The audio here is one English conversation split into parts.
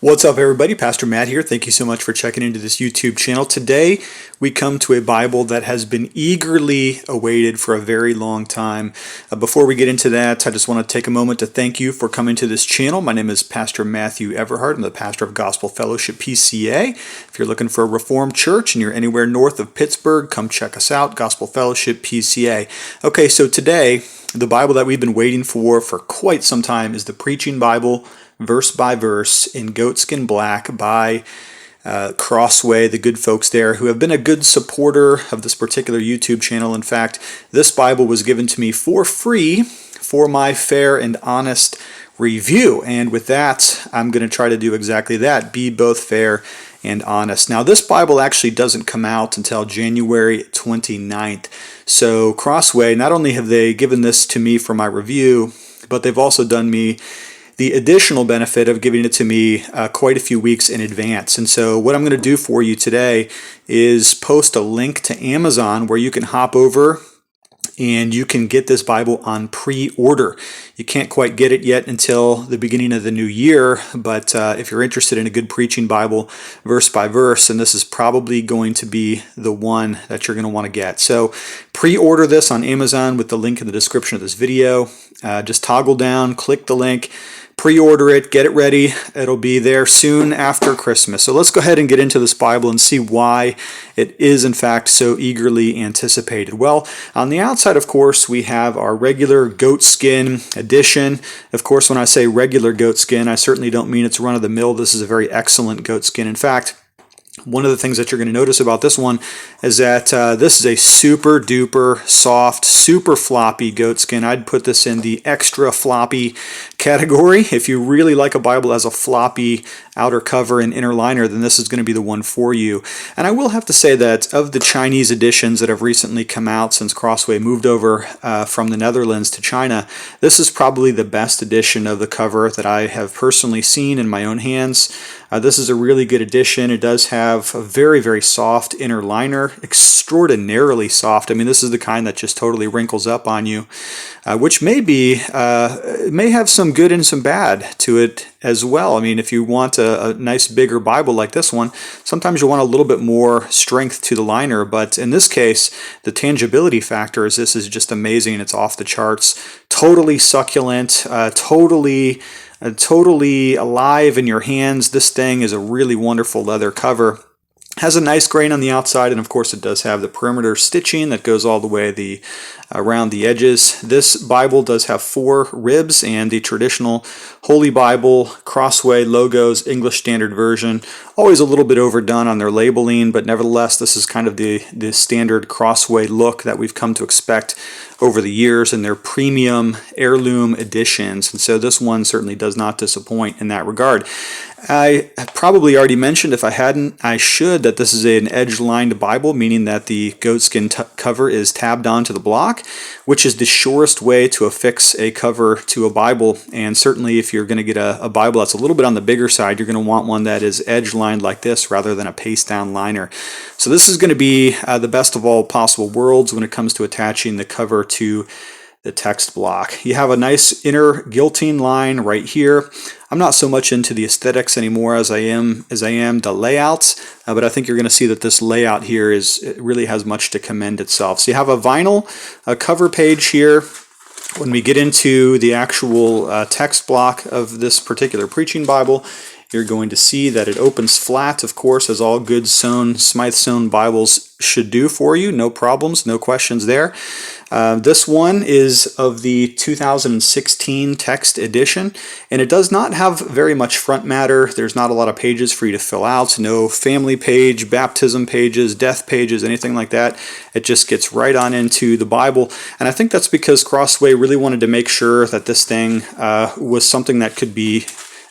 What's up, everybody? Pastor Matt here. Thank you so much for checking into this YouTube channel. Today, we come to a Bible that has been eagerly awaited for a very long time. Before we get into that, I just want to take a moment to thank you for coming to this channel. My name is Pastor Matthew Everhart. I'm the pastor of Gospel Fellowship PCA. If you're looking for a Reformed church and you're anywhere north of Pittsburgh, come check us out, Gospel Fellowship PCA. Okay, so today, the Bible that we've been waiting for quite some time is the Preaching Bible, verse by verse, in goatskin black by Crossway, the good folks there, who have been a good supporter of this particular YouTube channel. In fact, this Bible was given to me for free for my fair and honest review. And with that, I'm going to try to do exactly that, be both fair and honest. Now, this Bible actually doesn't come out until January 29th. So Crossway, not only have they given this to me for my review, but they've also done me the additional benefit of giving it to me quite a few weeks in advance. And so what I'm going to do for you today is post a link to Amazon where you can hop over and you can get this Bible on pre-order. You can't quite get it yet until the beginning of the new year, but if you're interested in a good preaching Bible, verse by verse, and this is probably going to be the one that you're going to want to get. So pre-order this on Amazon with the link in the description of this video. Just toggle down, click the link, pre-order it, get it ready. It'll be there soon after Christmas. So let's go ahead and get into this Bible and see why it is in fact so eagerly anticipated. Well, on the outside, of course, we have our regular goatskin edition. Of course, when I say regular goatskin, I certainly don't mean it's run-of-the-mill. This is a very excellent goatskin. In fact, one of the things that you're going to notice about this one is that this is a super duper soft, super floppy goatskin. I'd put this in the extra floppy category. If you really like a Bible as a floppy outer cover and inner liner, then this is going to be the one for you. And I will have to say that of the Chinese editions that have recently come out since Crossway moved over from the Netherlands to China, this is probably the best edition of the cover that I have personally seen in my own hands. This is a really good edition. It does have a very, very soft inner liner, extraordinarily soft. I mean, this is the kind that just totally wrinkles up on you, which may have some good and some bad to it as well. I mean, if you want a nice bigger Bible like this one, sometimes you want a little bit more strength to the liner, but in this case, the tangibility factor is this is just amazing. It's off the charts, totally succulent, totally alive in your hands. This thing is a really wonderful leather cover. Has a nice grain on the outside, and of course it does have the perimeter stitching that goes all the way around the edges. This Bible does have 4 ribs, and the traditional Holy Bible, Crossway logos, English Standard Version, always a little bit overdone on their labeling, but nevertheless this is kind of the standard Crossway look that we've come to expect over the years in their premium heirloom editions, and so this one certainly does not disappoint in that regard. I probably already mentioned, if I hadn't, I should, that this is an edge-lined Bible, meaning that the goatskin cover is tabbed onto the block, which is the surest way to affix a cover to a Bible. And certainly if you're going to get a Bible that's a little bit on the bigger side, you're going to want one that is edge-lined like this rather than a paste-down liner. So this is going to be the best of all possible worlds when it comes to attaching the cover to the text block. You have a nice inner guillotine line right here. I'm not so much into the aesthetics anymore as I am the layouts, but I think you're going to see that this layout here it really has much to commend itself. So you have a vinyl cover page here. When we get into the actual text block of this particular preaching Bible, you're going to see that it opens flat, of course, as all good Smythe sewn Bibles should do for you. No problems, no questions there. This one is of the 2016 text edition, and it does not have very much front matter. There's not a lot of pages for you to fill out. No family page, baptism pages, death pages, anything like that. It just gets right on into the Bible, and I think that's because Crossway really wanted to make sure that this thing was something that could be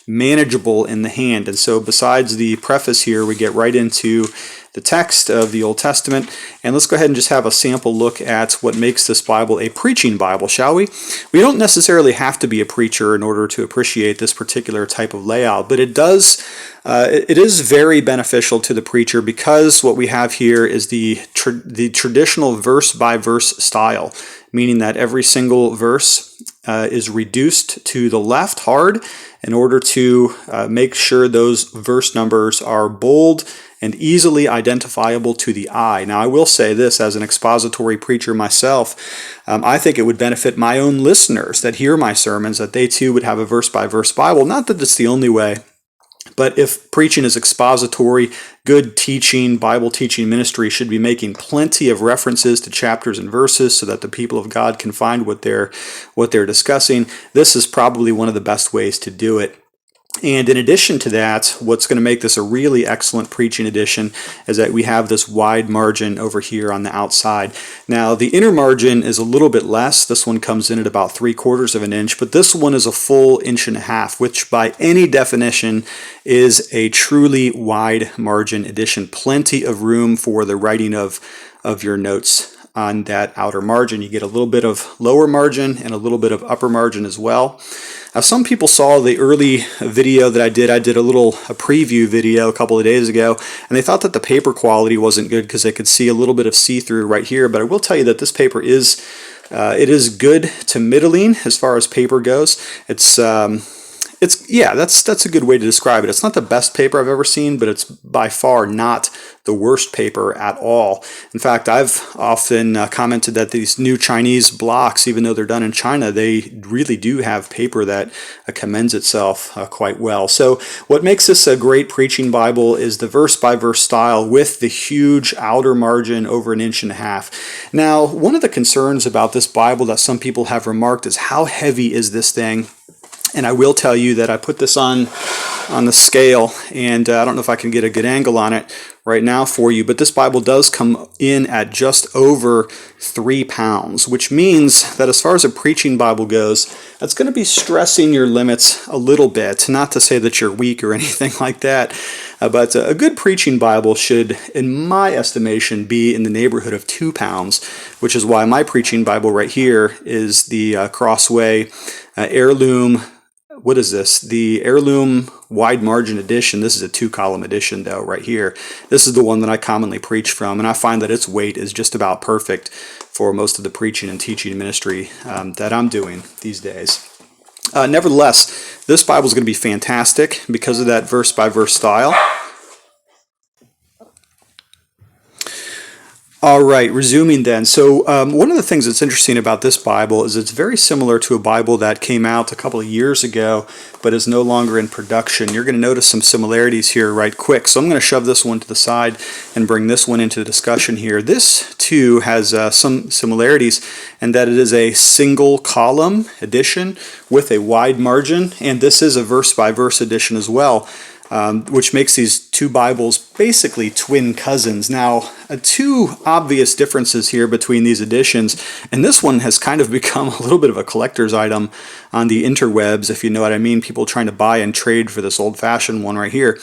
manageable in the hand. And so besides the preface here, we get right into the text of the Old Testament. And let's go ahead and just have a sample look at what makes this Bible a preaching Bible, shall we? We don't necessarily have to be a preacher in order to appreciate this particular type of layout, but it is very beneficial to the preacher because what we have here is the traditional verse-by-verse style, meaning that every single verse is reduced to the left hard in order to make sure those verse numbers are bold and easily identifiable to the eye. Now, I will say this as an expository preacher myself, I think it would benefit my own listeners that hear my sermons that they too would have a verse-by-verse Bible. Not that it's the only way, but if preaching is expository, good teaching, Bible teaching ministry should be making plenty of references to chapters and verses so that the people of God can find what they're discussing. This is probably one of the best ways to do it. And in addition to that, what's going to make this a really excellent preaching edition is that we have this wide margin over here on the outside. Now, the inner margin is a little bit less. This one comes in at about 3/4 of an inch, but this one is a full 1.5 inches, which by any definition is a truly wide margin edition. Plenty of room for the writing of your notes on that outer margin. You get a little bit of lower margin and a little bit of upper margin as well. Some people saw the early video that I did. I did a preview video a couple of days ago, and they thought that the paper quality wasn't good because they could see a little bit of see-through right here. But I will tell you that this paper is good to middling as far as paper goes. That's a good way to describe it. It's not the best paper I've ever seen, but it's by far not the worst paper at all. In fact, I've often commented that these new Chinese blocks, even though they're done in China, they really do have paper that commends itself quite well. So what makes this a great preaching Bible is the verse-by-verse style with the huge outer margin over 1.5 inches. Now, one of the concerns about this Bible that some people have remarked is how heavy is this thing? And I will tell you that I put this on the scale, and I don't know if I can get a good angle on it right now for you, but this Bible does come in at just over 3 pounds, which means that as far as a preaching Bible goes, that's going to be stressing your limits a little bit. Not to say that you're weak or anything like that, but a good preaching Bible should, in my estimation, be in the neighborhood of 2 pounds, which is why my preaching Bible right here is the Crossway Heirloom. What is this? The Heirloom Wide Margin Edition. This is a 2-column edition, though, right here. This is the one that I commonly preach from, and I find that its weight is just about perfect for most of the preaching and teaching ministry that I'm doing these days. Nevertheless, this Bible is going to be fantastic because of that verse-by-verse style. All right, resuming then. So one of the things that's interesting about this Bible is it's very similar to a Bible that came out a couple of years ago but is no longer in production. You're going to notice some similarities here right quick. So I'm going to shove this one to the side and bring this one into the discussion here. This, too, has some similarities in that it is a single column edition with a wide margin, and this is a verse-by-verse edition as well. Which makes these two Bibles basically twin cousins. Now, two obvious differences here between these editions, and this one has kind of become a little bit of a collector's item on the interwebs, if you know what I mean, people trying to buy and trade for this old-fashioned one right here.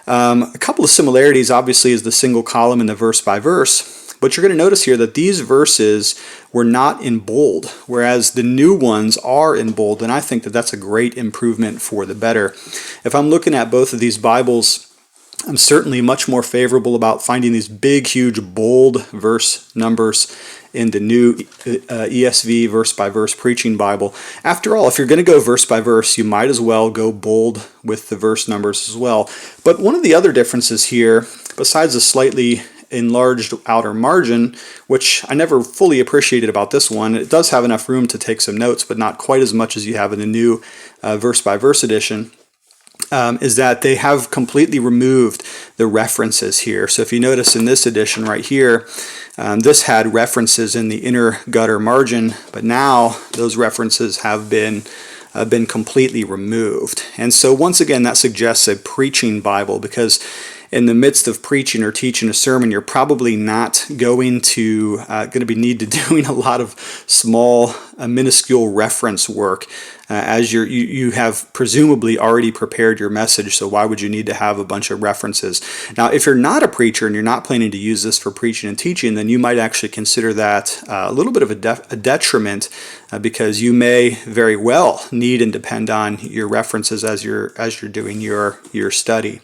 A couple of similarities, obviously, is the single column and the verse-by-verse. But you're going to notice here that these verses were not in bold, whereas the new ones are in bold, and I think that that's a great improvement for the better. If I'm looking at both of these Bibles, I'm certainly much more favorable about finding these big, huge, bold verse numbers in the new ESV verse-by-verse preaching Bible. After all, if you're going to go verse-by-verse, you might as well go bold with the verse numbers as well. But one of the other differences here, besides a slightly enlarged outer margin, which I never fully appreciated about this one. It does have enough room to take some notes, but not quite as much as you have in the new verse-by-verse edition, is that they have completely removed the references here. So if you notice in this edition right here, this had references in the inner gutter margin, but now those references have been completely removed. And so once again, that suggests a preaching Bible, because in the midst of preaching or teaching a sermon, you're probably not going to need to doing a lot of small, minuscule reference work, as you have presumably already prepared your message. So why would you need to have a bunch of references? Now, if you're not a preacher and you're not planning to use this for preaching and teaching, then you might actually consider that a little bit of a detriment, because you may very well need and depend on your references as you're doing your study.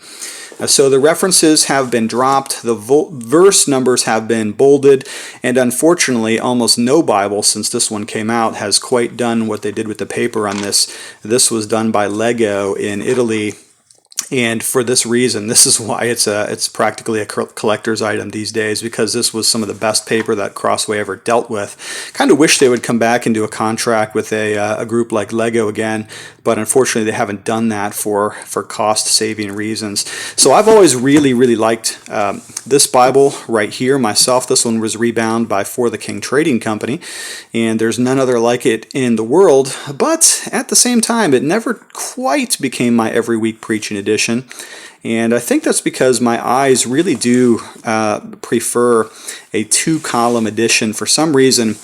So the references have been dropped, the verse numbers have been bolded, and unfortunately almost no Bible since this one came out out has quite done what they did with the paper on this. This was done by Lego in Italy. And for this reason, this is why it's practically a collector's item these days, because this was some of the best paper that Crossway ever dealt with. Kind of wish they would come back and do a contract with a group like Lego again, but unfortunately they haven't done that for cost-saving reasons. So I've always really liked this Bible right here myself. This one was rebound by For the King Trading Company, and there's none other like it in the world. But at the same time, it never quite became my every week preaching edition. And I think that's because my eyes really do prefer a 2-column edition. For some reason,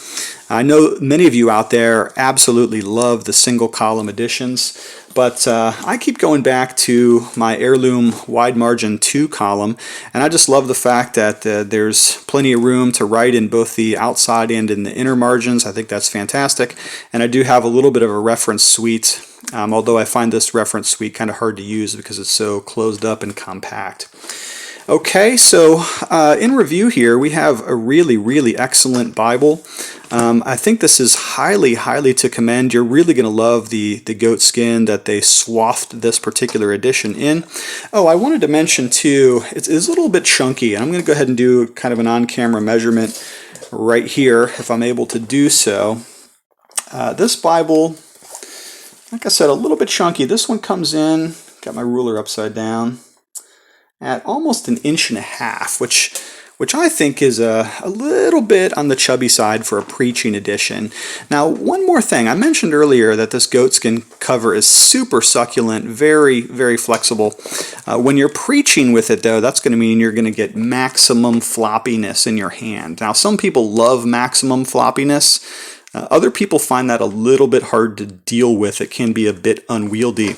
I know many of you out there absolutely love the single-column editions, but I keep going back to my heirloom wide margin 2-column, and I just love the fact that there's plenty of room to write in both the outside and in the inner margins. I think that's fantastic, and I do have a little bit of a reference suite. Although I find this reference suite kind of hard to use because it's so closed up and compact. Okay, so in review here, we have a really excellent Bible. I think this is highly to commend. You're really going to love the goat skin that they swathed this particular edition in. Oh, I wanted to mention too, it's a little bit chunky, and I'm going to go ahead and do kind of an on-camera measurement right here, if I'm able to do so. This Bible, like I said, a little bit chunky. This one comes in, got my ruler upside down, at almost 1.5 inches, which I think is a little bit on the chubby side for a preaching edition. Now, one more thing. I mentioned earlier that this goatskin cover is super succulent, very flexible. When you're preaching with it, though, that's going to mean you're going to get maximum floppiness in your hand. Now, some people love maximum floppiness. Other people find that a little bit hard to deal with. It can be a bit unwieldy.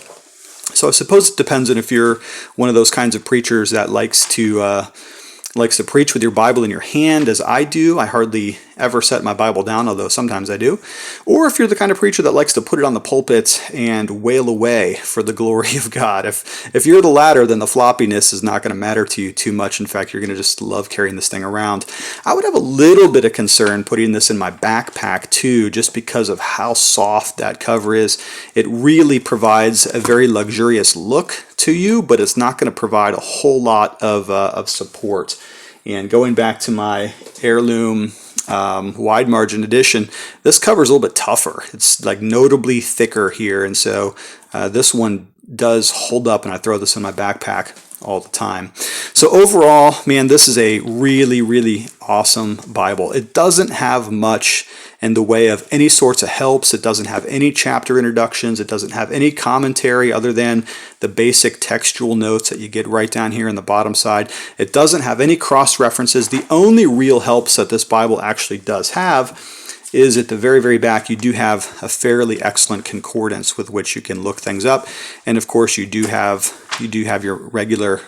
So I suppose it depends on if you're one of those kinds of preachers that likes to preach with your Bible in your hand, as I do. I hardly ever set my Bible down, although sometimes I do. Or if you're the kind of preacher that likes to put it on the pulpit and wail away for the glory of God. If you're the latter, then the floppiness is not going to matter to you too much. In fact, you're going to just love carrying this thing around. I would have a little bit of concern putting this in my backpack too, just because of how soft that cover is. It really provides a very luxurious look to you, but it's not going to provide a whole lot of support. And going back to my heirloom wide margin edition, this cover is a little bit tougher. It's like notably thicker here, and so this one does hold up, and I throw this in my backpack all the time. So overall, man, this is a really awesome Bible. It doesn't have much in the way of any sorts of helps. It doesn't have any chapter introductions. It doesn't have any commentary other than the basic textual notes that you get right down here in the bottom side. It doesn't have any cross references. The only real helps that this Bible actually does have is at the very back. You do have a fairly excellent concordance with which you can look things up, and of course you do have your regular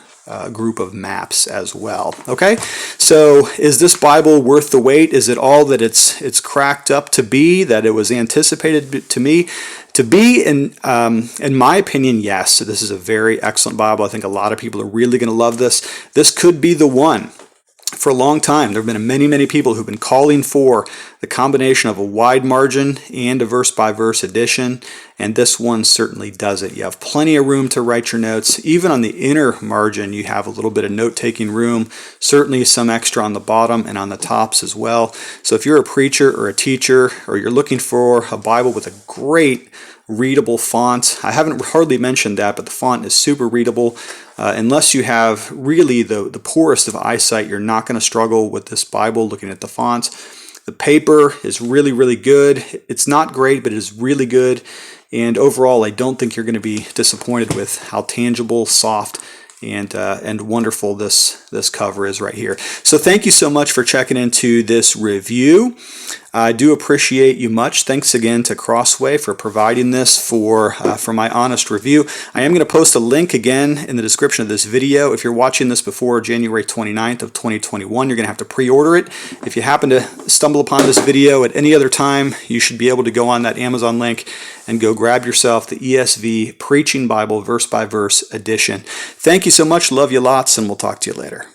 group of maps as well. Okay, so is this Bible worth the wait? Is it all that it's cracked up to be, that it was anticipated to me to be? In my opinion, yes. So this is a very excellent Bible. I think a lot of people are really going to love this. This could be the one. For a long time, there have been many people who've been calling for the combination of a wide margin and a verse-by-verse edition, and this one certainly does it. You have plenty of room to write your notes. Even on the inner margin, you have a little bit of note-taking room, certainly some extra on the bottom and on the tops as well. So if you're a preacher or a teacher, or you're looking for a Bible with a great readable font, I haven't hardly mentioned that, but the font is super readable. Unless you have really the poorest of eyesight, you're not going to struggle with this Bible looking at the font. The paper is really good. It's not great, but it is really good. And overall, I don't think you're going to be disappointed with how tangible, soft, and wonderful this cover is right here. So thank you so much for checking into this review. I do appreciate you much. Thanks again to Crossway for providing this for my honest review. I am going to post a link again in the description of this video. If you're watching this before January 29th of 2021, you're going to have to pre-order it. If you happen to stumble upon this video at any other time, you should be able to go on that Amazon link and go grab yourself the ESV Preaching Bible Verse by Verse edition. Thank you so much. Love you lots, and we'll talk to you later.